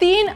3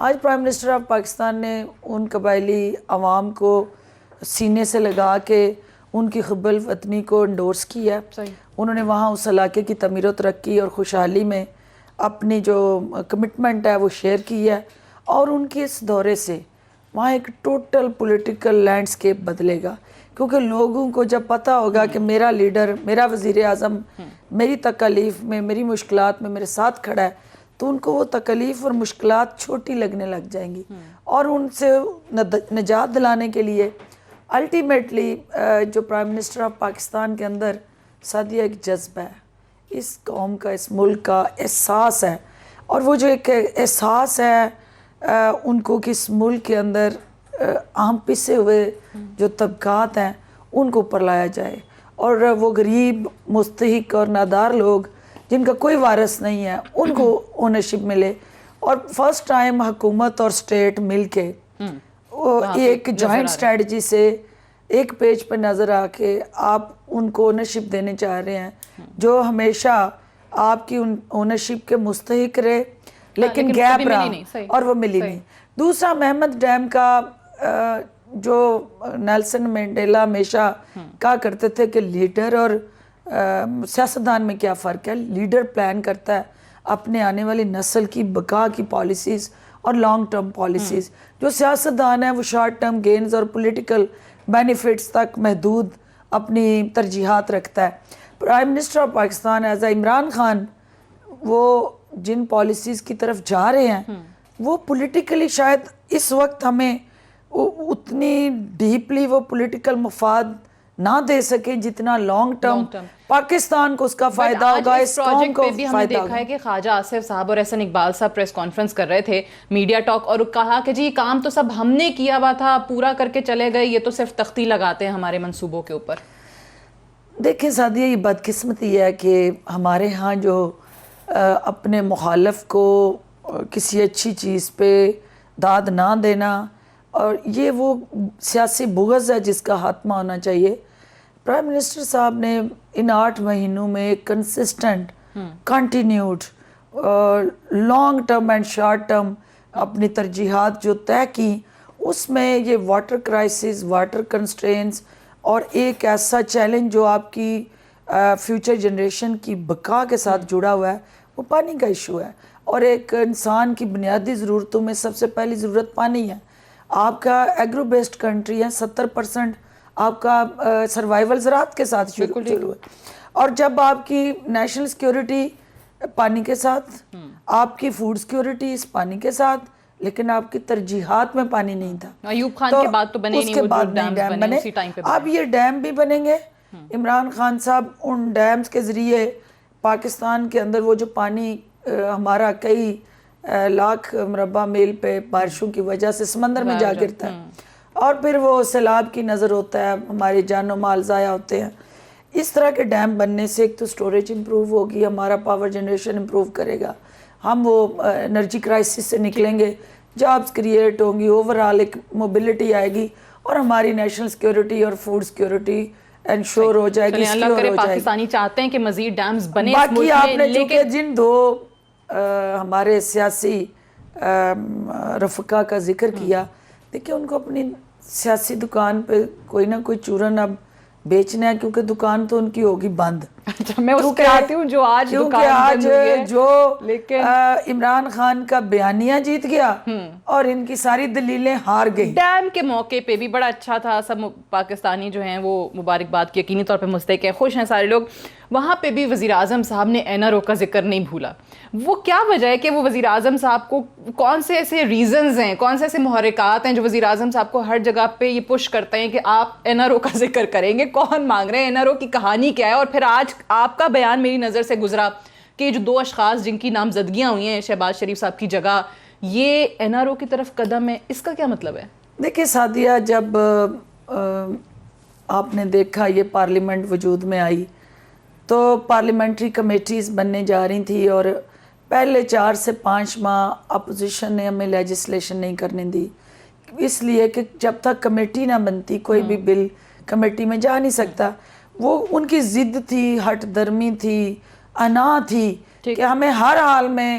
آج prime minister of Pakistan نے ان قبائلی عوام کو سینے سے لگا کے ان کی حب الوطنی کو انڈورس کیا. انہوں نے وہاں اس علاقے کی تعمیر و ترقی اور خوشحالی میں اپنی جو کمٹمنٹ ہے وہ شیئر کی ہے, اور ان کے اس دورے سے وہاں ایک ٹوٹل پولیٹیکل لینڈسکیپ بدلے گا, کیونکہ لوگوں کو جب پتہ ہوگا کہ میرا لیڈر, میرا وزیر اعظم میری تکالیف میں, میری مشکلات میں میرے ساتھ کھڑا ہے, تو ان کو وہ تکالیف اور مشکلات چھوٹی لگنے لگ جائیں گی. اور ان سے نجات دلانے کے لیے الٹیمیٹلی جو پرائم منسٹر آف پاکستان کے اندر سادیہ ایک جذبہ ہے, اس قوم کا, اس ملک کا احساس ہے, اور وہ جو ایک احساس ہے ان کو کہ اس ملک کے اندر عام پسے ہوئے جو طبقات ہیں ان کو اوپر لایا جائے, اور وہ غریب, مستحق اور نادار لوگ جن کا کوئی وارث نہیں ہے ان کو اونرشپ ملے. اور فرسٹ ٹائم حکومت اور اسٹیٹ مل کے ایک جوائنٹ اسٹریٹجی سے ایک پیج پہ نظر آ کے آپ ان کو اونرشپ دینے چاہ رہے ہیں, جو ہمیشہ آپ کی اونرشپ کے مستحق رہے لیکن گیپ رہا اور وہ ملی نہیں. دوسرا, محمد ڈیم کا جو نیلسن مینڈیلا ہمیشہ کہا کرتے تھے کہ لیڈر اور سیاستدان میں کیا فرق ہے. لیڈر پلان کرتا ہے اپنے آنے والی نسل کی بقا کی پالیسیز اور لانگ ٹرم پالیسیز. جو سیاستدان ہے وہ شارٹ ٹرم گینز اور پولیٹیکل بینیفٹس تک محدود اپنی ترجیحات رکھتا ہے. Prime minister of Pakistan as a Imran Khan, وہ جن پالیسیز کی طرف جا رہے ہیں وہ پولیٹیکلی شاید اس وقت ہمیں اتنی ڈیپلی وہ پولیٹیکل مفاد نہ دے سکیں جتنا لانگ ٹرم پاکستان کو اس کا فائدہ ہوگا, اس قوم کو بھی ہم نے دیکھا ہے کہ خواجہ آصف صاحب اور احسن اقبال صاحب پریس کانفرنس کر رہے تھے, میڈیا ٹاک, اور کہا کہ جی کام تو سب ہم نے کیا ہوا تھا, پورا کر کے چلے گئے, یہ تو صرف تختی لگاتے ہیں ہمارے منصوبوں کے اوپر. دیکھیں سعدیہ, یہ بدقسمتی ہے کہ ہمارے ہاں جو اپنے مخالف کو کسی اچھی چیز پہ داد نہ دینا, اور یہ وہ سیاسی بغض ہے جس کا خاتمہ ہونا چاہیے. پرائم منسٹر صاحب نے ان 8 مہینوں میں consistent, continued, long term and short term اپنی ترجیحات جو طے کی, اس میں یہ واٹر کرائسس, واٹر کنسٹرینس اور ایک ایسا چیلنج جو آپ کی فیوچر جنریشن کی بقا کے ساتھ جڑا ہوا ہے, وہ پانی کا ایشو ہے. اور ایک انسان کی بنیادی ضرورتوں میں سب سے پہلی ضرورت پانی ہے. آپ کا ایگرو بیسڈ کنٹری ہے, 70% آپ کا سروائیول زراعت کے ساتھ شروع ہے, اور جب آپ کی نیشنل سیکیورٹی پانی کے ساتھ, آپ کی فوڈ سیکیورٹی اس پانی کے ساتھ, لیکن آپ کی ترجیحات میں پانی نہیں تھا. ایوب خان کے بعد تو بنے نہیں, وہ ڈیم بنے اسی ٹائم پہ. اب یہ ڈیم بھی بنیں گے. عمران خان صاحب ان ڈیمز کے ذریعے پاکستان کے اندر وہ جو پانی ہمارا کئی لاکھ مربع میل پہ بارشوں کی وجہ سے سمندر میں جا گرتا ہے, اور پھر وہ سیلاب کی نظر ہوتا ہے, ہماری جان و مال ضائع ہوتے ہیں. اس طرح کے ڈیم بننے سے ایک تو سٹوریج امپروو ہوگی, ہمارا پاور جنریشن امپروو کرے گا, ہم وہ انرجی کرائسس سے نکلیں گے, جابز کریٹ ہوں گی, اوورآل ایک موبلٹی آئے گی, اور ہماری نیشنل سیکیورٹی اور فوڈ سیکیورٹی انشور ہو جائے گی, اللہ کرے. پاکستانی چاہتے ہیں کہ مزید ڈیمز بنے. باقی آپ نے چونکہ جن 2 ہمارے سیاسی رفقا کا ذکر کیا, دیکھیں ان کو اپنی سیاسی دکان پہ کوئی نہ کوئی چورن اب بیچنا ہے, کیونکہ دکان تو ان کی ہوگی بند. میں اس پہ آتی ہوں جو آج کیونکہ آج جو عمران خان کا بیانیہ جیت گیا اور ان کی ساری دلیلیں ہار گئی. ڈیم کے موقع پہ بھی بڑا اچھا تھا, سب پاکستانی جو ہیں وہ مبارکباد کی یقینی طور پہ مستحق ہیں, خوش ہیں سارے لوگ. وہاں پہ بھی وزیر اعظم صاحب نے NRO کا ذکر نہیں بھولا. وہ کیا وجہ ہے کہ وہ وزیر اعظم صاحب کو, کون سے ایسے ریزنز ہیں, کون سے ایسے محرکات ہیں جو وزیر اعظم صاحب کو ہر جگہ پہ یہ پش کرتے ہیں کہ آپ NRO کا ذکر کریں گے, کون مانگ رہے ہیں, NRO کی کہانی کیا ہے؟ اور پھر آج آپ کا بیان میری نظر سے گزرا کہ جو 2 اشخاص جن کی نامزدگیاں ہوئی ہیں شہباز شریف صاحب کی جگہ, یہ NRO کی طرف قدم ہے, اس کا کیا مطلب ہے؟ دیکھیں سعدیہ, جب آپ نے دیکھا یہ پارلیمنٹ وجود میں آئی تو پارلیمنٹری کمیٹیز بننے جا رہی تھی, اور پہلے 4 سے 5 ماہ اپوزیشن نے ہمیں لیجسلیشن نہیں کرنے دی, اس لیے کہ جب تک کمیٹی نہ بنتی کوئی بھی بل کمیٹی میں جا نہیں سکتا. وہ ان کی ضد تھی, ہٹ درمی تھی, انا تھی کہ ہمیں ہر حال میں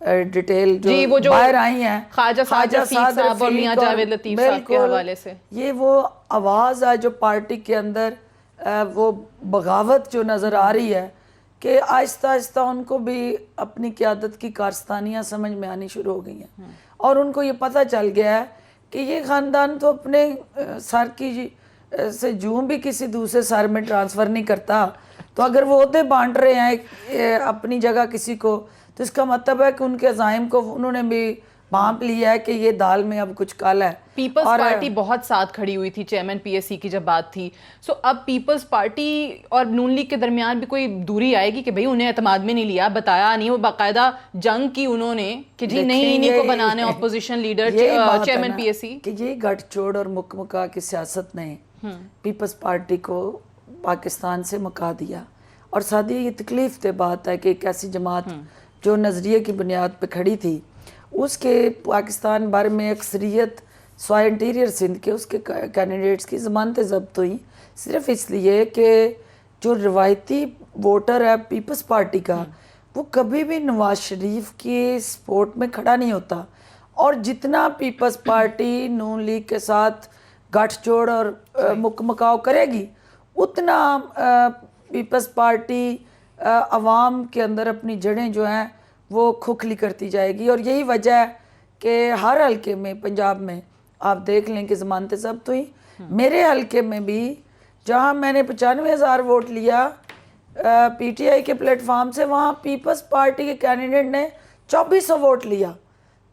ڈیٹیل جو جی وہ جو باہر آئی ہیں خواجہ سعد رفیق صاحب اور میاں جاوید لطیف صاحب کے حوالے سے، یہ وہ آواز ہے جو پارٹی کے اندر وہ بغاوت جو نظر آ رہی ہے کہ آہستہ آہستہ ان کو بھی اپنی قیادت کی کارستانیاں سمجھ میں آنی شروع ہو گئی ہیں، اور ان کو یہ پتہ چل گیا ہے کہ یہ خاندان تو اپنے سر کی سے جوں بھی کسی دوسرے سر میں ٹرانسفر نہیں کرتا، تو اگر وہ عہدے بانٹ رہے ہیں اپنی جگہ کسی کو، تو اس کا مطلب ہے کہ ان کے عزائم کو انہوں نے بھی بھانپ لیا ہے کہ یہ دال میں اب کچھ کالا ہے۔ پیپلز پارٹی بہت ساتھ کھڑی ہوئی تھی چیئرمین پی ایس سی کی جب بات تھی، سو اب پیپلز پارٹی اور نون لیگ کے درمیان بھی کوئی دوری آئے گی کہ بھئی انہیں اعتماد میں نہیں لیا، بتایا نہیں، وہ باقاعدہ جنگ کی انہوں نے کہ جی نہیں انہیں کو بنانے opposition leader chairman P S C, کہ یہ گٹھ چوڑ اور مکمکا کی سیاست نے پیپلز پارٹی کو پاکستان سے مکا دیا، اور سادی یہ تکلیف دہ بات ہے کہ ایک ایسی جماعت جو نظریے کی بنیاد پہ کھڑی تھی، اس کے پاکستان بھر میں اکثریت سوائے انٹیریئر سندھ کے اس کے کینڈیڈیٹس کی ضمانتیں ضبط ہوئیں صرف اس لیے کہ جو روایتی ووٹر ہے پیپلز پارٹی کا وہ کبھی بھی نواز شریف کی سپورٹ میں کھڑا نہیں ہوتا، اور جتنا پیپلز پارٹی نون لیگ کے ساتھ گٹھ جوڑ اور مکمکاؤ کرے گی اتنا پیپلز پارٹی عوام کے اندر اپنی جڑیں جو ہیں وہ کھوکھلی کرتی جائے گی، اور یہی وجہ ہے کہ ہر حلقے میں پنجاب میں آپ دیکھ لیں کہ ضمانتیں ضبط ہوئی، میرے حلقے میں بھی جہاں میں نے 95,000 ووٹ لیا پی ٹی آئی کے پلیٹ فارم سے، وہاں پیپلز پارٹی کے کینڈیڈیٹ نے 2400 ووٹ لیا،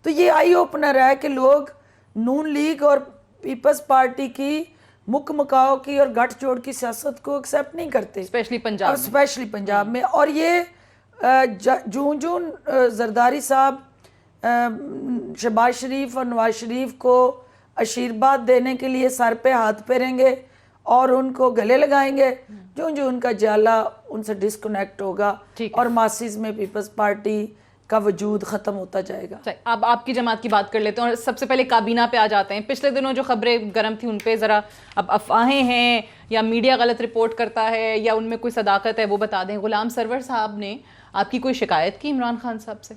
تو یہ آئی اوپنر ہے کہ لوگ نون لیگ اور پیپلز پارٹی کی مکمکاؤ کی اور گٹھ جوڑ کی سیاست کو ایکسیپٹ نہیں کرتے، اسپیشلی پنجاب میں، اور یہ جوں زرداری صاحب شہباز شریف اور نواز شریف کو آشیرواد دینے کے لیے سر پہ ہاتھ پھیریں گے اور ان کو گلے لگائیں گے، جو ان کا جالا ان سے ڈسکنیکٹ ہوگا اور ماسز میں پیپلز پارٹی کا وجود ختم ہوتا جائے گا۔ اب آپ کی جماعت کی بات کر لیتے ہیں اور سب سے پہلے کابینہ پہ آ جاتے ہیں۔ پچھلے دنوں جو خبریں گرم تھیں ان پہ ذرا اب افواہیں ہیں یا میڈیا غلط رپورٹ کرتا ہے یا ان میں کوئی صداقت ہے وہ بتا دیں۔ غلام سرور صاحب نے آپ کی کوئی شکایت کی عمران خان صاحب سے؟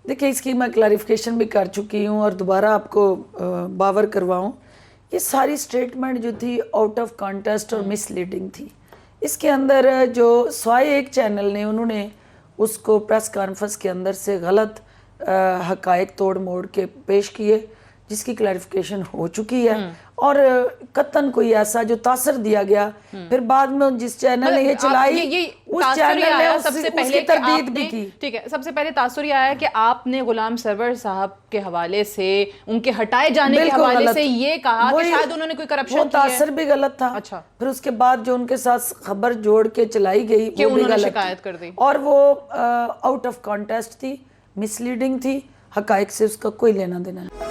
دیکھیں اس کی میں کلیریفیکیشن بھی کر چکی ہوں اور دوبارہ آپ کو باور کرواؤں، یہ ساری سٹیٹمنٹ جو تھی آؤٹ آف کانٹیسٹ اور مس لیڈنگ تھی۔ اس کے اندر جو سوائے ایک چینل نے انہوں نے اس کو پریس کانفرنس کے اندر سے غلط حقائق توڑ موڑ کے پیش کیے، جس کی کلیریفیکیشن ہو چکی ہے، اور قطعاً کوئی ایسا جو تاثر دیا گیا پھر بعد میں جس چینل نے یہ چلائی اس چینل نے اس کی تردید بھی کی۔ ٹھیک ہے، سب سے پہلے تاثر یہ آیا کہ آپ نے غلام سرور صاحب کے حوالے سے ان کے ہٹائے جانے کے حوالے سے یہ کہا کہ شاید انہوں نے کوئی کرپشن کی ہے۔ وہ تاثر بھی غلط تھا، پھر اس کے بعد جو ان کے ساتھ خبر جوڑ کے چلائی گئی کہ انہوں نے شکایت کر دی اور وہ آؤٹ آف کانٹیسٹ تھی، مس لیڈنگ تھی، حقائق سے اس کا کوئی لینا دینا نہیں۔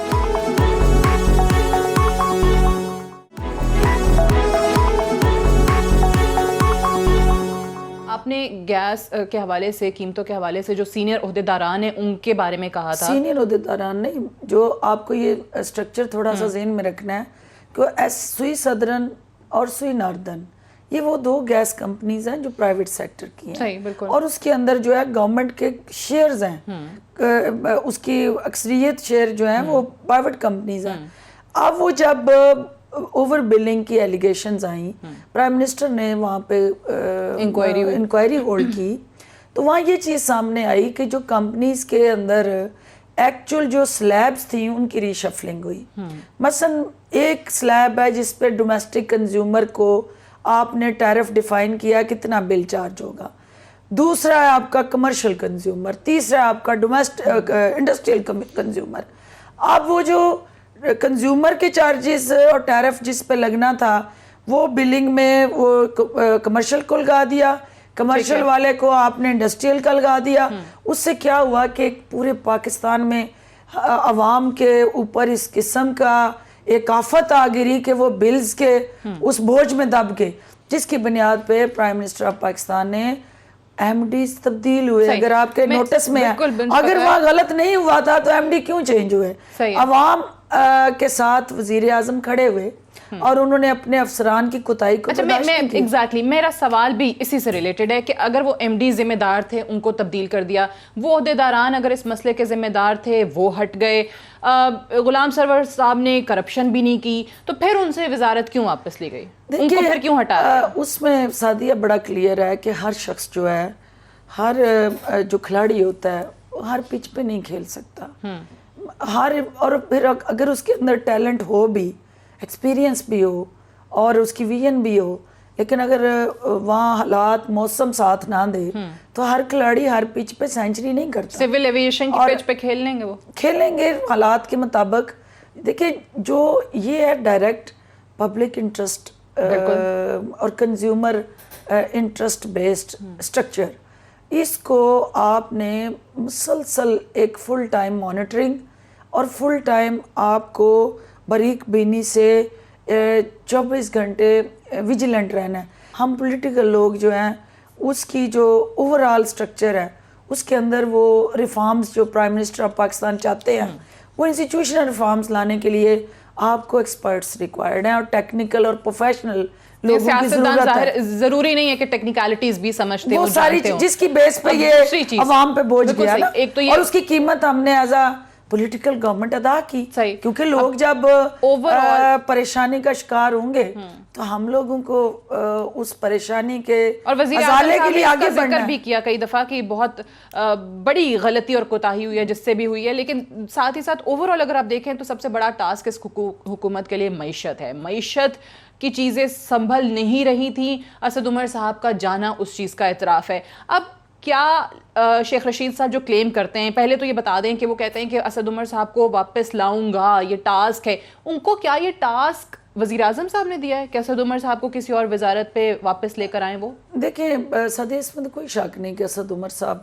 آپ نے گیس کے حوالے سے، قیمتوں کے حوالے سے جو سینئر عہدیداران ہیں ان کے بارے میں کہا تھا۔ سینئر عہدیداران نہیں، جو آپ کو یہ اسٹرکچر تھوڑا سا ذہن میں رکھنا ہے کہ سوئی سدرن اور سوئی ناردرن یہ وہ دو گیس کمپنیز ہیں جو پرائیویٹ سیکٹر کی ہیں، اور اس کے اندر جو ہے گورنمنٹ کے شیئرز ہیں، اس کی اکثریت شیئر جو ہیں وہ پرائیویٹ کمپنیز ہیں۔ اب وہ جب اوور بلنگ کی ایلیگیشنز آئیں، پرائم منسٹر نے وہاں پہ انکوائری ہولڈ کی، تو وہاں یہ چیز سامنے آئی کہ جو کمپنیز کے اندر ایکچول جو سلیبز تھیں ان کی ری شفلنگ ہوئی۔ مثلا ایک سلیب ہے جس پہ ڈومیسٹک کنزیومر کو آپ نے ٹیرف ڈیفائن کیا کتنا بل چارج ہوگا، دوسرا ہے آپ کا کمرشل کنزیومر، تیسرا ہے آپ کا انڈسٹریل کنزیومر۔ اب وہ جو کنزیومر کے چارجز اور ٹیرف جس پہ لگنا تھا وہ بلنگ میں وہ کمرشل کو لگا دیا، کمرشل والے کو آپ نے انڈسٹریل کا لگا دیا۔ اس سے کیا ہوا کہ پورے پاکستان میں عوام کے اوپر اس قسم کا ایک آفت آ گری کہ وہ بلز کے اس بوجھ میں دب گئے، جس کی بنیاد پہ پرائم منسٹر آف پاکستان نے ایم ڈیز تبدیل ہوئے۔ اگر آپ کے نوٹس میں ہے، اگر وہاں غلط نہیں ہوا تھا تو ایم ڈی کیوں چینج ہوئے؟ عوام کے ساتھ وزیر اعظم کھڑے ہوئے اور انہوں نے اپنے افسران کی کوتاہی کو برداشت نہیں کی. ایگزیکٹلی میرا سوال بھی اسی سے ریلیٹڈ ہے کہ اگر وہ ایم ڈی ذمہ دار تھے ان کو تبدیل کر دیا, وہ عہدیداران اگر اس مسئلے کے ذمہ دار تھے وہ ہٹ گئے, غلام سرور صاحب نے کرپشن بھی نہیں کی, تو پھر ان سے وزارت کیوں واپس لی گئی, ان کو پھر کیوں ہٹا رہے؟ اس میں سعدیہ بڑا کلیئر ہے کہ ہر شخص جو ہے, ہر جو کھلاڑی ہوتا ہے ہر پچ پہ نہیں کھیل سکتا, اور پھر اگر اس کے اندر ٹیلنٹ ہو بھی, ایکسپیرینس بھی ہو اور اس کی ویژن بھی ہو, لیکن اگر وہاں حالات موسم ساتھ نہ دے تو ہر کھلاڑی ہر پچ پہ سینچری نہیں کرتا. سول ایویشن کی پچ پہ کھیل لیں گے, وہ کھیلیں گے حالات کے مطابق. دیکھیں جو یہ ہے ڈائریکٹ پبلک انٹرسٹ اور کنزیومر انٹرسٹ بیسڈ اسٹرکچر, اس کو آپ نے مسلسل ایک فل ٹائم مانیٹرنگ اور فل ٹائم آپ کو باریک بینی سے 24 گھنٹے ویجیلنٹ رہنا ہے. ہم پولیٹیکل لوگ جو ہیں اس کی جو اوور آل اسٹرکچر ہے اس کے اندر وہ ریفارمز جو پرائم منسٹر آف پاکستان چاہتے ہیں, وہ انسٹیٹیوشنل ریفارمز لانے کے لیے آپ کو ایکسپرٹس ریکوائرڈ ہیں اور ٹیکنیکل اور پروفیشنل لوگوں کی ضرورت ہے. ضروری نہیں ہے کہ ٹیکنیکلٹیز بھی سمجھتے ہوں, وہ ساری جس کی بیس پہ یہ عوام پہ بوجھ گیا نا, اور اس کی قیمت ہم نے ایز اے پولیٹیکل گورنمنٹ ادا کی, کیونکہ لوگ جب پریشانی کا شکار ہوں گے تو ہم لوگوں کو اس پریشانی کے ازالے کے لیے آگے بڑھنا ہے. بھی کیا کئی دفعہ کہ بہت بڑی غلطی اور کوتاہی ہوئی ہے جس سے بھی ہوئی ہے, لیکن ساتھ ہی ساتھ اوور آل اگر آپ دیکھیں تو سب سے بڑا ٹاسک اس حکومت کے لیے معیشت ہے. معیشت کی چیزیں سنبھل نہیں رہی تھیں, اسد عمر صاحب کا جانا اس چیز کا اعتراف ہے. اب کیا شیخ رشید صاحب جو کلیم کرتے ہیں, پہلے تو یہ بتا دیں کہ وہ کہتے ہیں کہ اسد عمر صاحب کو واپس لاؤں گا, یہ ٹاسک ہے ان کو, کیا یہ ٹاسک وزیر اعظم صاحب نے دیا ہے کہ اسد عمر صاحب کو کسی اور وزارت پہ واپس لے کر آئیں؟ وہ دیکھیں سعدیہ, اس میں کوئی شک نہیں کہ اسد عمر صاحب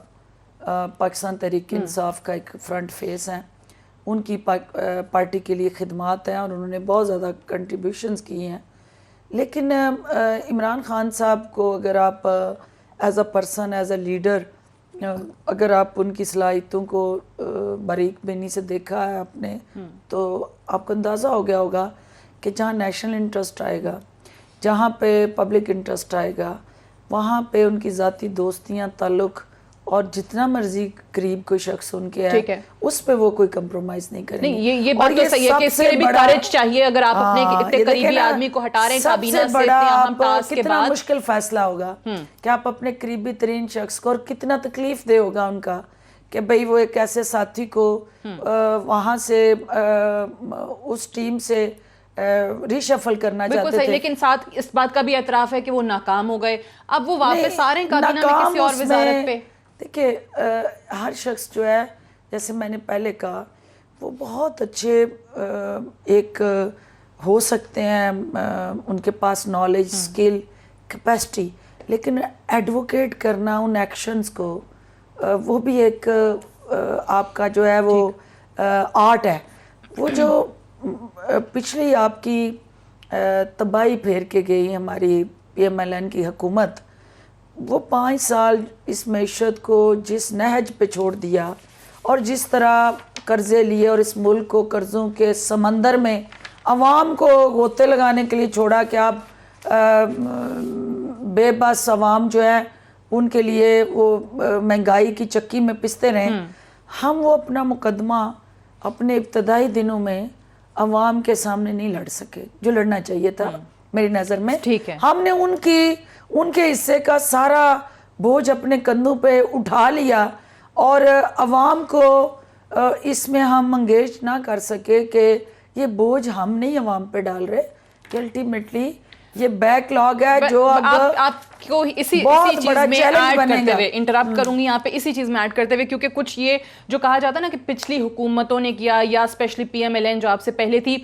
پاکستان تحریک انصاف کا ایک فرنٹ فیس ہیں, ان کی پارٹی کے لیے خدمات ہیں اور انہوں نے بہت زیادہ کنٹریبیوشنز کی ہیں. لیکن عمران خان صاحب کو اگر آپ as a person, as a leader, اگر آپ ان کی صلاحیتوں کو باریک بینی سے دیکھا ہے آپ نے, تو آپ کو اندازہ ہو گیا ہوگا کہ جہاں نیشنل انٹرسٹ آئے گا, جہاں پہ پبلک انٹرسٹ آئے گا, وہاں پہ ان کی ذاتی دوستیاں, تعلق اور جتنا مرضی قریب کوئی شخص ان کے ہے اس پہ وہ کوئی کمپرومائز نہیں کریں گے. یہ بات تو صحیح ہے کہ اس کے لیے بھی کریج چاہیے. اگر آپ اپنے اتنے قریبی آدمی کو ہٹا رہے ہیں کابینہ سے اتنے اہم ٹاسک کے بعد, کتنا مشکل فیصلہ ہوگا کہ آپ اپنے قریبی ترین شخص کو, اور کتنا تکلیف دے ہوگا ان کا کہ بھئی وہ ایک ایسے ساتھی کو وہاں سے اس ٹیم سے ریشفل کرنا چاہتے تھے. لیکن ساتھ اس بات کا بھی اعتراف ہے کہ وہ ناکام ہو گئے, اب وہ واپس آ رہے ہیں کابینہ میں کسی اور وزارت پہ. دیکھیں ہر شخص جو ہے, جیسے میں نے پہلے کہا, وہ بہت اچھے ایک ہو سکتے ہیں, ان کے پاس نالج, سکل, کیپیسٹی, لیکن ایڈوکیٹ کرنا ان ایکشنز کو, وہ بھی ایک آپ کا جو ہے وہ آرٹ ہے. وہ جو پچھلی آپ کی تباہی پھیر کے گئی ہماری PMLN کی حکومت, وہ 5 سال اس معیشت کو جس نہج پہ چھوڑ دیا اور جس طرح قرضے لیے اور اس ملک کو قرضوں کے سمندر میں عوام کو غوطے لگانے کے لیے چھوڑا کہ آپ بے بس عوام جو ہے ان کے لیے وہ مہنگائی کی چکی میں پستے رہیں. ہم وہ اپنا مقدمہ اپنے ابتدائی دنوں میں عوام کے سامنے نہیں لڑ سکے جو لڑنا چاہیے تھا میری نظر میں. ہم نے ان کے حصے کا سارا بوجھ اپنے کندھوں پہ اٹھا لیا اور عوام کو اس میں ہم انگیج نہ کر سکے کہ یہ بوجھ ہم نہیں عوام پہ ڈال رہے, کہ الٹیمیٹلی یہ بیک لاگ ہے جو اب آپ کو اسی چیز میں ایڈ کرتے ہوئے انٹرپٹ کروں گی یہاں پہ, اسی چیز میں ایڈ کرتے ہوئے, کیونکہ کچھ یہ جو کہا جاتا ہے نا کہ پچھلی حکومتوں نے کیا, یا اسپیشلی PMLN جو آپ سے پہلے تھی,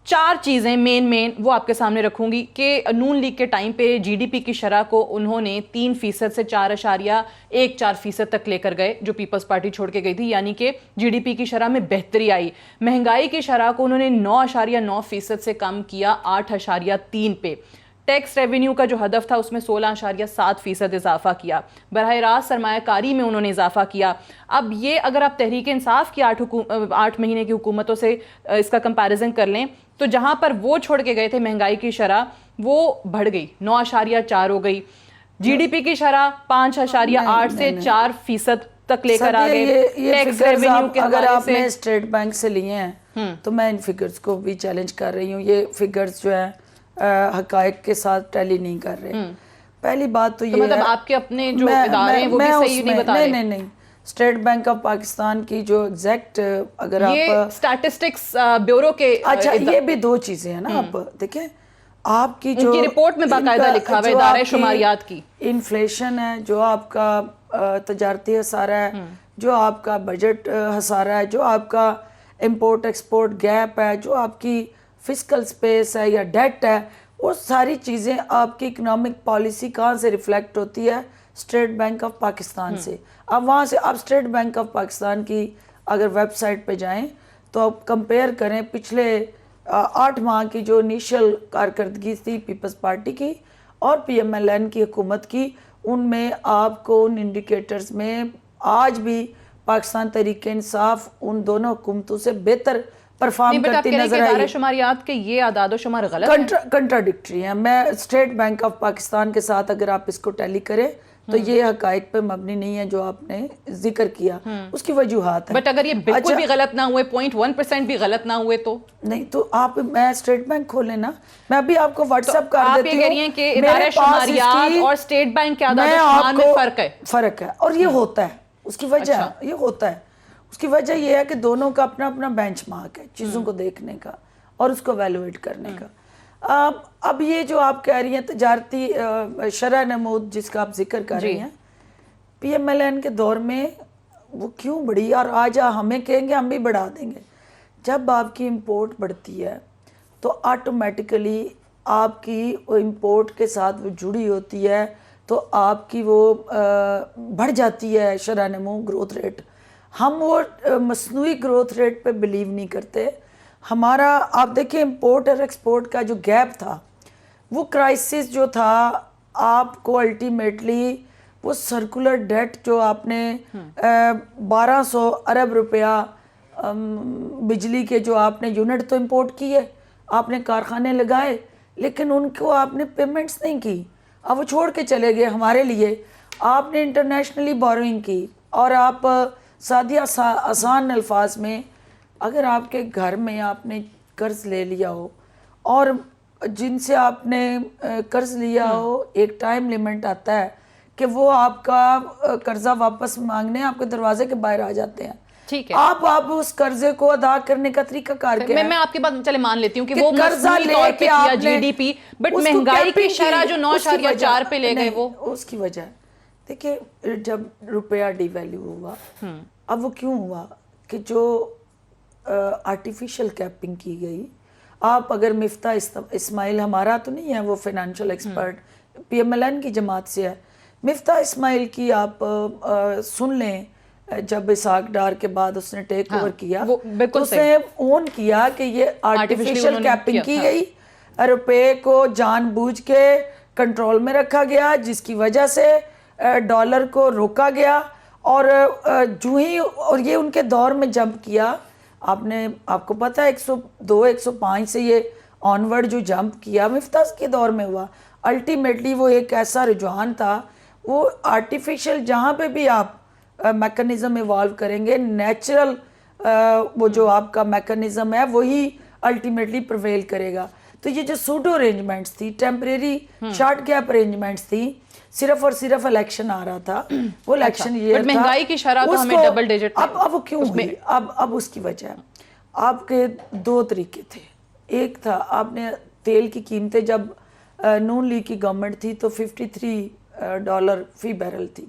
4 چیزیں مین وہ آپ کے سامنے رکھوں گی کہ نون لیگ کے ٹائم پہ GDP کی شرح کو انہوں نے 3% سے 4.14% تک لے کر گئے جو پیپلز پارٹی چھوڑ کے گئی تھی, یعنی کہ GDP کی شرح میں بہتری آئی. مہنگائی کی شرح کو انہوں نے 9.9% سے کم کیا 8.3 پہ. ٹیکس ریونیو کا جو ہدف تھا اس میں 16.7% اضافہ کیا, براہ راست سرمایہ کاری میں انہوں نے اضافہ کیا. اب یہ اگر آپ تحریک انصاف کی 8 مہینے کی حکومتوں سے اس کا کمپیریزن کر لیں تو جہاں پر وہ چھوڑ کے گئے تھے مہنگائی کی شرح وہ بڑھ گئی, 9.4 ہو گئی. جی ڈی پی کی شرح 5.8 سے 4% تک لے کر آگئے. ٹیکس ریونیو کے اگر حوالے آپ سے نے اسٹیٹ بینک سے لیے ہیں تو میں ان فگرز کو بھی چیلنج کر رہی ہوں. یہ فگرز جو ہیں حقائق کے ساتھ ٹیلی نہیں کر رہے. پہلی بات تو یہ ہے مطلب آپ کے اپنے جو ادارے ہیں وہ بھی صحیح نہیں بتا رہے. نہیں اسٹیٹ بینک آف پاکستان کی جو ایگزیکٹ اگر آپ یہ اسٹیٹسٹکس بیورو کے اچھا یہ بھی دو چیزیں ہیں نا. آپ دیکھیں آپ کی جو رپورٹ میں باقاعدہ لکھا ہوا ہے ادارے شماریات کی انفلیشن ہے, جو آپ کا تجارتی خسارہ ہے, جو آپ کا بجٹ خسارہ ہے, جو آپ کا امپورٹ ایکسپورٹ گیپ ہے, جو آپ کی فسکل سپیس ہے یا ڈیٹ ہے, وہ ساری چیزیں آپ کی اکنامک پالیسی کہاں سے ریفلیکٹ ہوتی ہے؟ اسٹیٹ بینک آف پاکستان سے. اب وہاں سے آپ اسٹیٹ بینک آف پاکستان کی اگر ویب سائٹ پہ جائیں تو آپ کمپیئر کریں پچھلے 8 ماہ کی جو انیشل کارکردگی تھی پیپلز پارٹی کی اور پی ایم ایل این کی حکومت کی, ان میں آپ کو ان انڈیکیٹرز میں آج بھی پاکستان تحریک انصاف ان دونوں حکومتوں سے بہتر پرفارم کرتی نظر آئی. ادارہ شماریات کے یہ اعداد و شمار غلط ہیں, کنٹراڈکٹری ہیں. میں اسٹیٹ بینک آف پاکستان کے ساتھ اگر آپ اس کو ٹیلی کریں تو یہ حقائق پہ مبنی نہیں ہے جو آپ نے ذکر کیا. اس کی وجوہات ہیں. بٹ اگر یہ بالکل بھی غلط نہ ہوئے 0.1% بھی غلط نہ ہوئے تو نہیں تو آپ میں اسٹیٹ بینک کھولیں نا, میں ابھی آپ کو واٹس ایپ کر دیتی ہوں. آپ یہ کہہ رہی ہیں کہ ادارہ شماریات اور اسٹیٹ بینک کے اعداد و شمار میں فرق ہے اور یہ ہوتا ہے. اس کی وجہ یہ ہوتا ہے, اس کی وجہ یہ ہے کہ دونوں کا اپنا اپنا بینچ مارک ہے چیزوں کو دیکھنے کا اور اس کو ایویلویٹ کرنے کا. اب یہ جو آپ کہہ رہی ہیں تجارتی شرح نمود جس کا آپ ذکر کر رہی ہیں, پی ایم ایل این کے دور میں وہ کیوں بڑھی اور آج ہمیں کہیں گے ہم بھی بڑھا دیں گے. جب آپ کی امپورٹ بڑھتی ہے تو آٹومیٹیکلی آپ کی امپورٹ کے ساتھ وہ جڑی ہوتی ہے تو آپ کی وہ بڑھ جاتی ہے شرح نمو گروتھ ریٹ. ہم وہ مصنوعی گروتھ ریٹ پہ بلیو نہیں کرتے. ہمارا آپ دیکھیں امپورٹ اور ایکسپورٹ کا جو گیپ تھا, وہ کرائسس جو تھا آپ کو الٹیمیٹلی وہ سرکولر ڈیٹ جو آپ نے 1200 ارب روپیہ بجلی کے جو آپ نے یونٹ تو امپورٹ کیے, آپ نے کارخانے لگائے, لیکن ان کو آپ نے پیمنٹس نہیں کی, اب وہ چھوڑ کے چلے گئے. ہمارے لیے آپ نے انٹرنیشنلی بوروئنگ کی اور آپ سادہ آسان الفاظ میں اگر آپ کے گھر میں آپ نے قرض لے لیا ہو اور جن سے آپ نے قرض لیا ہو ایک ٹائم لیمٹ آتا ہے کہ وہ آپ کا قرضہ واپس مانگنے آپ کے دروازے کے باہر آ جاتے ہیں. ٹھیک ہے, آپ اس قرضے کو ادا کرنے کا طریقہ کار کیا ہے؟ میں آپ کی بات چلے مان لیتی ہوں کہ وہ مصنوعی طور پہ کیا جی ڈی پی, بٹ مہنگائی کی شرح جو 9.4 پہ لے گئے وہ اس کی وجہ دیکھیں جب روپیہ ڈی ویلیو ہوا, اب وہ کیوں ہوا کہ جو آرٹیفیشل کیپنگ کی گئی. آپ اگر مفتاح اسماعیل, ہمارا تو نہیں ہے وہ financial expert, P M L N کی جماعت سے ہے, مفتاح اسماعیل کی آپ سن لیں, جب اسحاق ڈار کے بعد اس نے ٹیک اوور کیا تو اس نے اون کیا کہ یہ آرٹیفیشل کیپنگ کی گئی, روپے کو جان بوجھ کے کنٹرول میں رکھا گیا جس کی وجہ سے ڈالر کو روکا گیا. اور جو ہی اور یہ ان کے دور میں جمپ کیا, آپ کو پتہ ہے 102 105 سے یہ آنورڈ جو جمپ کیا مفتاح کے دور میں ہوا. الٹیمیٹلی وہ ایک ایسا رجحان تھا, وہ آرٹیفیشل جہاں پہ بھی آپ میکنزم ایوالو کریں گے, نیچرل وہ جو آپ کا میکنزم ہے وہی الٹیمیٹلی پرویل کرے گا. تو یہ جو سوڈو ارینجمنٹس تھی, ٹیمپریری شارٹ گیپ ارینجمنٹس تھی, صرف اور صرف الیکشن آ رہا تھا, وہ الیکشن یہ تھا. مہنگائی کی شرح تو ہمیں ڈبل ڈیجٹ. اب وہ کیوں ہوئی؟ اب اس کی وجہ آپ کے 2 طریقے تھے. ایک تھا آپ نے تیل کی قیمتیں جب نون لیگ کی گورنمنٹ تھی تو $53 فی بیرل تھی,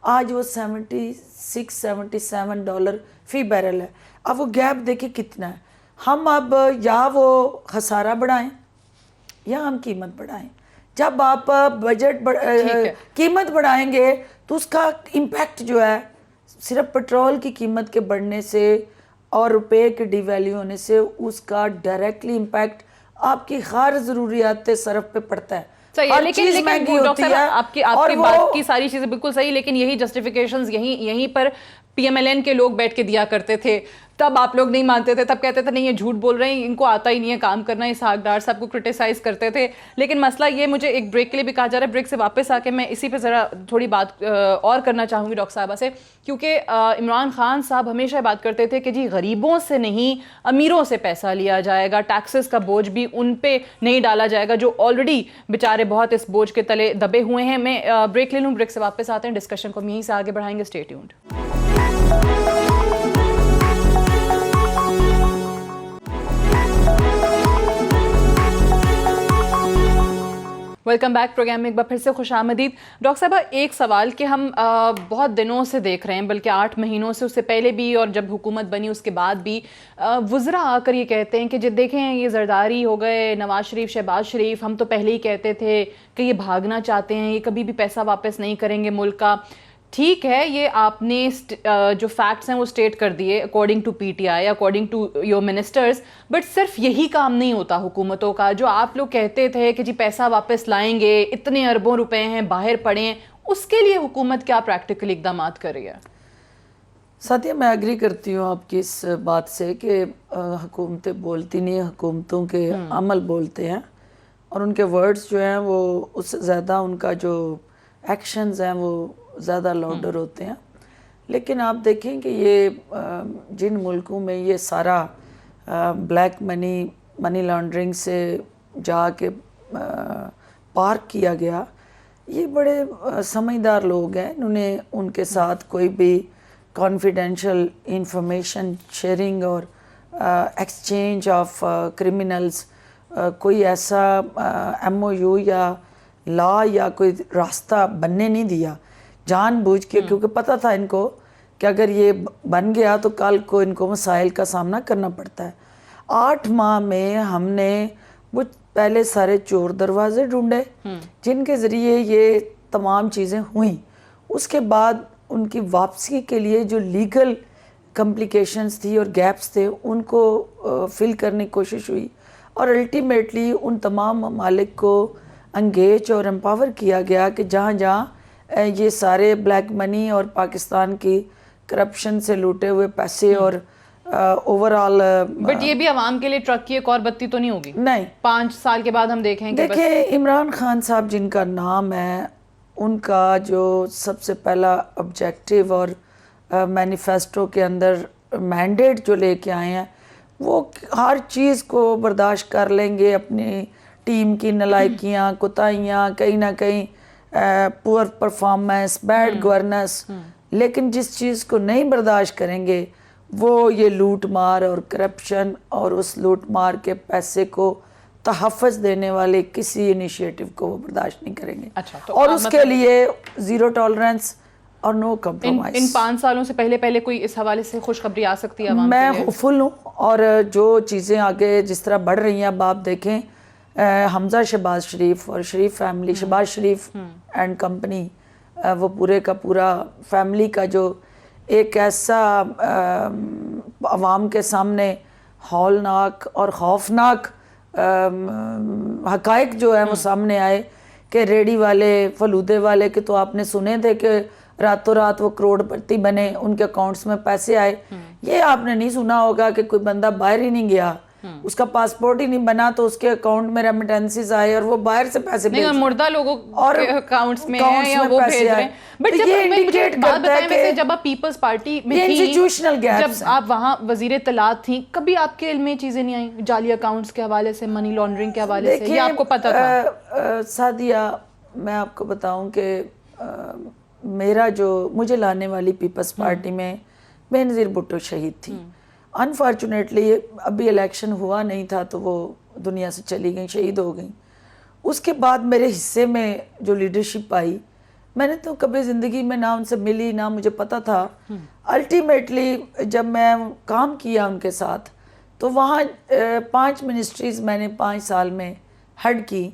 آج وہ $76-77 فی بیرل ہے. اب وہ گیپ دیکھیں کتنا ہے. ہم اب یا وہ خسارہ بڑھائیں یا ہم قیمت بڑھائیں. جب آپ بجٹ قیمت بڑھائیں گے تو اس کا امپیکٹ جو ہے صرف پیٹرول کی قیمت کے بڑھنے سے اور روپے کے ڈی ویلیو ہونے سے اس کا ڈائریکٹلی امپیکٹ آپ کی خارج ضروریات صرف پہ پڑتا ہے. صحیح ہے, لیکن ڈاکٹر صاحب آپ کی بات کی ساری چیزیں بالکل صحیح, لیکن یہی جسٹیفیکیشنز یہیں پر پی ایم ایل این کے لوگ بیٹھ کے دیا کرتے تھے, تب آپ لوگ نہیں مانتے تھے, تب کہتے تھے نہیں یہ جھوٹ بول رہے ہیں, ان کو آتا ہی نہیں ہے کام کرنا, اسحاق ڈار صاحب کو کرٹیسائز کرتے تھے. لیکن مسئلہ یہ, مجھے ایک بریک کے لیے بھی کہا جا رہا ہے, بریک سے واپس آ کے میں اسی پہ ذرا تھوڑی بات اور کرنا چاہوں گی ڈاکٹر صاحبہ سے, کیونکہ عمران خان صاحب ہمیشہ بات کرتے تھے کہ جی غریبوں سے نہیں امیروں سے پیسہ لیا جائے گا, ٹیکسز کا بوجھ بھی ان پہ نہیں ڈالا جائے گا جو آلریڈی بیچارے بہت اس بوجھ کے تلے دبے ہوئے ہیں. میں بریک لے لوں, بریک سے واپس آتے ہیں, ڈسکشن کو ہم یہیں سے آگے بڑھائیں گے. Stay tuned. Welcome back, programme میں ایک بار پھر سے خوش آمدید. ڈاکٹر صاحبہ, ایک سوال کہ ہم بہت دنوں سے دیکھ رہے ہیں, بلکہ 8 مہینوں سے, اس سے پہلے بھی اور جب حکومت بنی اس کے بعد بھی, وزراء آ کر یہ کہتے ہیں کہ جب دیکھیں یہ زرداری ہو گئے, نواز شریف, شہباز شریف, ہم تو پہلے ہی کہتے تھے کہ یہ بھاگنا چاہتے ہیں, یہ کبھی بھی پیسہ واپس نہیں کریں گے ملک کا. ٹھیک ہے, یہ آپ نے جو فیکٹس ہیں وہ اسٹیٹ کر دیے according to P T I, according to your ministers, but صرف یہی کام نہیں ہوتا حکومتوں کا. جو آپ لوگ کہتے تھے کہ جی پیسہ واپس لائیں گے, اتنے اربوں روپے ہیں باہر پڑے ہیں, اس کے لیے حکومت کیا پریکٹیکل اقدامات کر رہی ہے؟ ساتھیہ, میں ایگری کرتی ہوں آپ کی اس بات سے کہ حکومتیں بولتی نہیں, حکومتوں کے عمل بولتے ہیں, اور ان کے ورڈز جو ہیں وہ اس سے زیادہ ان کا جو ایکشنز ہیں وہ زیادہ لاؤڈر ہوتے ہیں. لیکن آپ دیکھیں کہ یہ جن ملکوں میں یہ سارا بلیک منی لانڈرنگ سے جا کے پارک کیا گیا, یہ بڑے سمجھدار لوگ ہیں. انہوں نے ان کے ساتھ کوئی بھی کانفیڈینشیل انفارمیشن شیئرنگ اور ایکسچینج آف کرمنلز, کوئی ایسا ایم او یو یا لا یا کوئی راستہ بننے نہیں دیا جان بوجھ کے, کیونکہ پتہ تھا ان کو کہ اگر یہ بن گیا تو کل کو ان کو مسائل کا سامنا کرنا پڑتا ہے. 8 ماہ میں ہم نے وہ پہلے سارے چور دروازے ڈھونڈے جن کے ذریعے یہ تمام چیزیں ہوئیں. اس کے بعد ان کی واپسی کے لیے جو لیگل کمپلیکیشنز تھی اور گیپس تھے ان کو فل کرنے کی کوشش ہوئی, اور الٹیمیٹلی ان تمام ممالک کو انگیج اور امپاور کیا گیا کہ جہاں جہاں یہ سارے بلیک منی اور پاکستان کی کرپشن سے لوٹے ہوئے پیسے اور اوور آل. بٹ یہ بھی عوام کے لیے ٹرک کی ایک اور بتی تو نہیں ہوگی. نہیں, 5 سال کے بعد ہم دیکھیں کہ دیکھیں عمران خان صاحب جن کا نام ہے, ان کا جو سب سے پہلا آبجیکٹیو اور مینیفیسٹو کے اندر مینڈیٹ جو لے کے آئے ہیں, وہ ہر چیز کو برداشت کر لیں گے, اپنی ٹیم کی نالائکیاں, کوتاہیاں, کہیں نہ کہیں پور پرفارمنس, بیڈ گورننس, لیکن جس چیز کو نہیں برداشت کریں گے وہ یہ لوٹ مار اور کرپشن, اور اس لوٹ مار کے پیسے کو تحفظ دینے والے کسی انیشیٹو کو وہ برداشت نہیں کریں گے. اور اس کے لیے زیرو ٹالرنس اور نو کمپرومائز. ان 5 سالوں سے پہلے کوئی اس حوالے سے خوشخبری آ سکتی ہے عوام کے لیے؟ میں ہوپفل ہوں, اور جو چیزیں آگے جس طرح بڑھ رہی ہیں, اب آپ دیکھیں حمزہ شہباز شریف اور Sharif family, Shahbaz Sharif and company, وہ پورے کا پورا فیملی کا جو ایک ایسا عوام کے سامنے ہولناک اور خوفناک حقائق جو ہیں وہ سامنے آئے کہ ریڈی والے, فلودے والے کے تو آپ نے سنے تھے کہ راتوں رات وہ کروڑ پتی بنے, ان کے اکاؤنٹس میں پیسے آئے. یہ آپ نے نہیں سنا ہوگا کہ کوئی بندہ باہر ہی نہیں گیا, اس کا پاسپورٹ ہی نہیں بنا تو اس کے اکاؤنٹ میں ریمیٹنسز آئے اور وہ باہر سے پیسے نہیں, اور مردہ لوگوں کے اکاؤنٹس میں ہیں یا وہ بھیج رہے ہیں. بٹ جب آپ پیپلز پارٹی میں تھیں, جب آپ وہاں وزیر اطلاعات تھیں, کبھی آپ کے علم میں چیزیں نہیں آئیں جعلی اکاؤنٹس کے حوالے سے, منی لانڈرنگ کے حوالے سے, یہ آپ کو پتہ تھا؟ سعدیہ, میں آپ کو بتاؤں کہ میرا جو مجھے لانے والی پیپلز پارٹی میں بینظیر بھٹو شہید تھی. انفارچونیٹلی ابھی الیکشن ہوا نہیں تھا تو وہ دنیا سے چلی گئیں, شہید ہو گئیں. اس کے بعد میرے حصے میں جو لیڈرشپ آئی, میں نے تو کبھی زندگی میں نہ ان سے ملی نہ مجھے پتہ تھا. الٹیمیٹلی جب میں کام کیا ان کے ساتھ تو وہاں 5 منسٹریز میں نے 5 سال میں ہیڈ کی,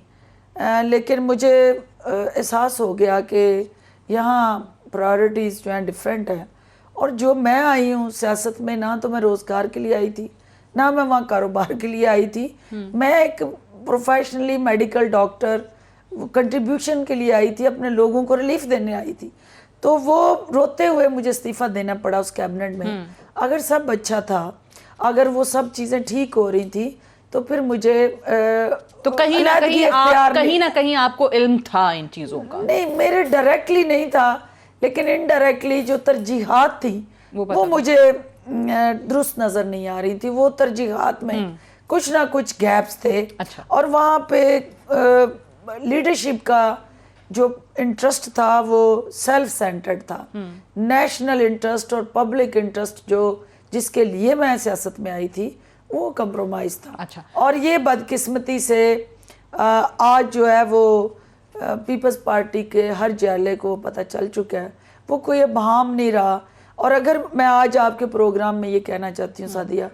لیکن مجھے احساس ہو گیا کہ یہاں پرائورٹیز جو ہیں ڈیفرنٹ ہیں. اور جو میں آئی ہوں سیاست میں, نہ تو میں روزگار کے لیے آئی تھی نہ میں وہاں کاروبار کے لیے آئی تھی. میں ایک پروفیشنلی میڈیکل ڈاکٹر کنٹریبیوشن کے لیے آئی تھی, اپنے لوگوں کو ریلیف دینے آئی تھی, تو وہ روتے ہوئے مجھے استعفیٰ دینا پڑا اس کیبنٹ میں. اگر سب اچھا تھا, اگر وہ سب چیزیں ٹھیک ہو رہی تھیں, تو پھر مجھے تو کہیں نہ کہیں آپ کو علم تھا ان چیزوں کا. نہیں, میرے ڈائریکٹلی نہیں تھا, لیکن انڈائریکٹلی جو ترجیحات تھیں وہ مجھے درست نظر نہیں آ رہی تھی. وہ ترجیحات میں کچھ نہ کچھ گیپس تھے. اور وہاں پہ لیڈرشپ کا جو انٹرسٹ تھا وہ سیلف سینٹرڈ تھا. نیشنل انٹرسٹ اور پبلک انٹرسٹ جس کے لیے میں سیاست میں آئی تھی وہ کمپرومائز تھا. اور یہ بدقسمتی سے آج جو ہے وہ پیپلز پارٹی کے ہر جیلے کو پتہ چل چکا ہے, وہ کوئی ابہام نہیں رہا. اور اگر میں آج آپ کے پروگرام میں یہ کہنا چاہتی ہوں سعدیہ,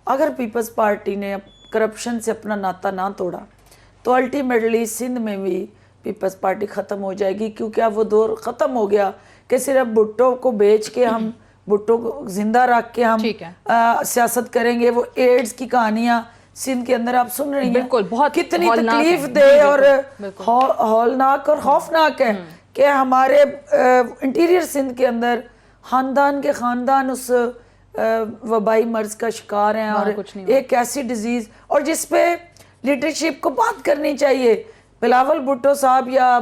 اگر پیپلز پارٹی نے کرپشن سے اپنا ناطہ نہ توڑا تو الٹیمیٹلی سندھ میں بھی پیپلز پارٹی ختم ہو جائے گی, کیونکہ اب وہ دور ختم ہو گیا کہ صرف بھٹو کو بیچ کے ہم بھٹو کو زندہ رکھ کے ہم سیاست کریں گے. وہ ایڈز کی کہانیاں سندھ کے اندر آپ سن رہی ہیں, کتنی تکلیف دہ اور ہولناک اور خوفناک ہے کہ ہمارے انٹیریئر سندھ کے اندر خاندان کے خاندان اس وبائی مرض کا شکار ہیں, اور ایک ایسی ڈیزیز, اور جس پہ لیڈرشپ کو بات کرنی چاہیے. بلاول بھٹو صاحب یا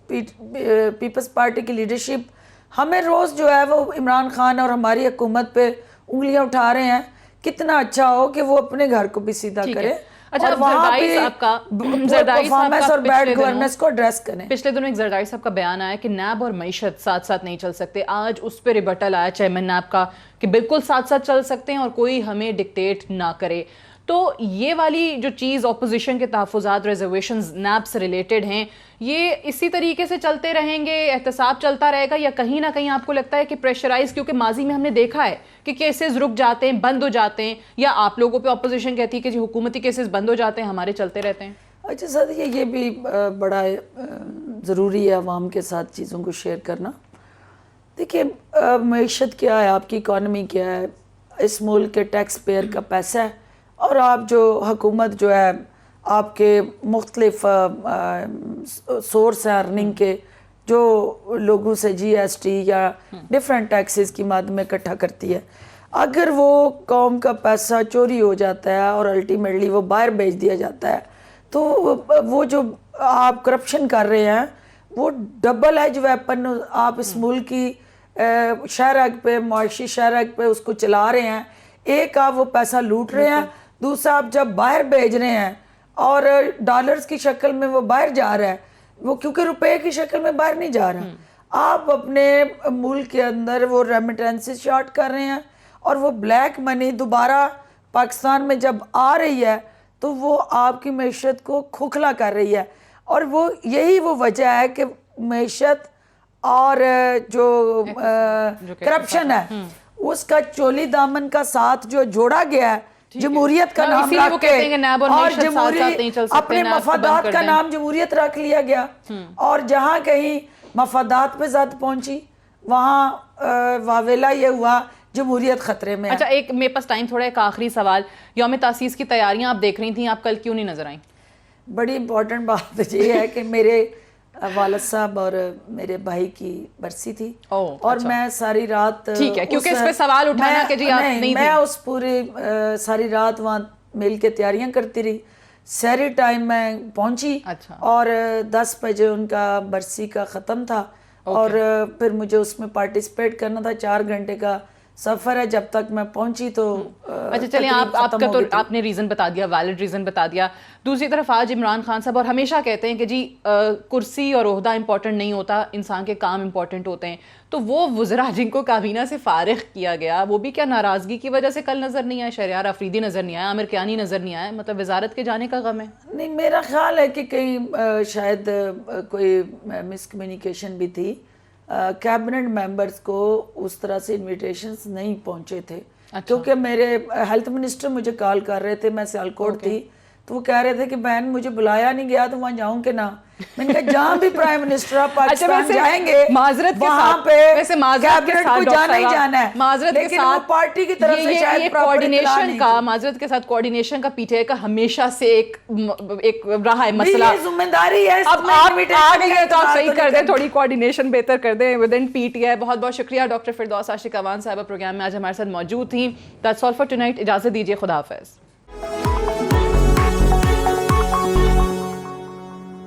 پیپلز پارٹی کی لیڈرشپ ہمیں روز جو ہے وہ عمران خان اور ہماری حکومت پہ انگلیاں اٹھا رہے ہیں. کتنا اچھا ہو کہ وہ اپنے گھر کو بھی سیدھا کرے اور وہاں پہ پرفارمنس اور بیڈ گورننس کو ایڈریس کریں. پچھلے دنوں ایک زرداری صاحب کا بیان آیا کہ نیب اور معیشت ساتھ ساتھ نہیں چل سکتے. آج اس پہ ریبٹل آیا چیئرمین نیب کا کہ بالکل ساتھ ساتھ چل سکتے ہیں اور کوئی ہمیں ڈکٹیٹ نہ کرے. تو یہ والی جو چیز اپوزیشن کے تحفظات ریزرویشنز نیب سے ریلیٹڈ ہیں, یہ اسی طریقے سے چلتے رہیں گے, احتساب چلتا رہے گا, یا کہیں نہ کہیں آپ کو لگتا ہے کہ پریشرائز, کیونکہ ماضی میں ہم نے دیکھا ہے کہ کیسز رک جاتے ہیں, بند ہو جاتے ہیں, یا آپ لوگوں پہ اپوزیشن کہتی ہے کہ جی حکومتی کیسز بند ہو جاتے ہیں, ہمارے چلتے رہتے ہیں. اچھا سعدیہ, یہ بھی بڑا ضروری ہے عوام کے ساتھ چیزوں کو شیئر کرنا. دیکھیے معیشت کیا ہے, آپ کی اکانومی کیا ہے, اس ملک کے ٹیکس پیئر کا پیسہ ہے, اور آپ جو حکومت جو ہے آپ کے مختلف سورس ہیں ارننگ کے, جو لوگوں سے جی ایس ٹی یا ڈیفرنٹ ٹیکسز کی مد میں اکٹھا کرتی ہے. اگر وہ قوم کا پیسہ چوری ہو جاتا ہے اور الٹیمیٹلی وہ باہر بھیج دیا جاتا ہے, تو وہ جو آپ کرپشن کر رہے ہیں وہ ڈبل ایج ویپن آپ اس ملک کی شہرک پہ, معاشی شہرک پہ اس کو چلا رہے ہیں. ایک آپ وہ پیسہ لوٹ رہے ہیں, دوسرا آپ جب باہر بھیج رہے ہیں اور ڈالرز کی شکل میں وہ باہر جا رہا ہے, وہ کیونکہ روپے کی شکل میں باہر نہیں جا رہا, آپ اپنے ملک کے اندر وہ ریمیٹنسز شارٹ کر رہے ہیں, اور وہ بلیک منی دوبارہ پاکستان میں جب آ رہی ہے تو وہ آپ کی معیشت کو کھوکھلا کر رہی ہے. اور وہ یہی وہ وجہ ہے کہ معیشت اور جو کرپشن ہے اس کا چولی دامن کا ساتھ جو جوڑا گیا ہے جمہوریت کا نام رکھ کے, اور اپنے مفادات کا نام جمہوریت رکھ لیا گیا, اور جہاں کہیں مفادات پہ زد پہنچی وہاں واویلا یہ ہوا جمہوریت خطرے میں. اچھا, ایک میرے پاس ٹائم تھوڑا, ایک آخری سوال, یوم تاسیس کی تیاریاں آپ دیکھ رہی تھیں, آپ کل کیوں نہیں نظر آئیں؟ بڑی امپورٹنٹ بات یہ ہے کہ میرے والد صاحب اور میرے بھائی کی برسی تھی, اور میں ساری رات, ٹھیک ہے کیونکہ اس پہ سوال اٹھانا کہ جی آپ نہیں, میں اس پوری ساری رات وہاں مل کے تیاریاں کرتی رہی. سحری ٹائم میں پہنچی اور 10 بجے ان کا برسی کا ختم تھا, اور پھر مجھے اس میں پارٹیسپیٹ کرنا تھا. 4 گھنٹے کا سفر ہے, جب تک میں پہنچی تو اچھا چلیں, آپ کا تو آپ نے ریزن بتا دیا, ویلڈ ریزن بتا دیا. دوسری طرف آج عمران خان صاحب اور ہمیشہ کہتے ہیں کہ جی کرسی اور عہدہ امپورٹنٹ نہیں ہوتا, انسان کے کام امپورٹنٹ ہوتے ہیں. تو وہ وزراء جن کو کابینہ سے فارغ کیا گیا, وہ بھی کیا ناراضگی کی وجہ سے کل نظر نہیں آئے؟ شہریار آفریدی نظر نہیں آیا, عامر کیانی نظر نہیں آیا, مطلب وزارت کے جانے کا غم ہے؟ نہیں, میرا خیال ہے کہ کہیں شاید کوئی مس کمیونیکیشن بھی تھی. کیبنٹ ممبرز کو اس طرح سے انویٹیشنز نہیں پہنچے تھے, کیونکہ میرے ہیلتھ منسٹر مجھے کال کر رہے تھے, میں سیالکوٹ تھی, تو وہ کہہ رہے تھے کہ بہن مجھے بلایا نہیں گیا تو وہاں جاؤں کہ نہ. میں نے کہا جہاں بھی پرائم منسٹر آف پاکستان جائیں گے وہاں پہ کیبنٹ کو جانا ہی جانا ہے, لیکن وہ پارٹی کی طرف سے شاید کوارڈینیشن کا, معذرت کے ساتھ کوارڈینیشن کا پی ٹی آئی کا ہمیشہ سے ایک رہا ہے مسئلہ. یہ ذمہ داری ہے. اب آپ آ گئے تو آپ صحیح کر دیں, تھوڑی کوارڈینیشن بہتر کر دیں ود ان پی ٹی آئی. بہت بہت شکریہ ڈاکٹر فردوس عاشق اوان صاحبہ پروگرام میں آج ہمارے ساتھ موجود تھیں. That's all for tonight. اجازت دیجیے, خدا حافظ.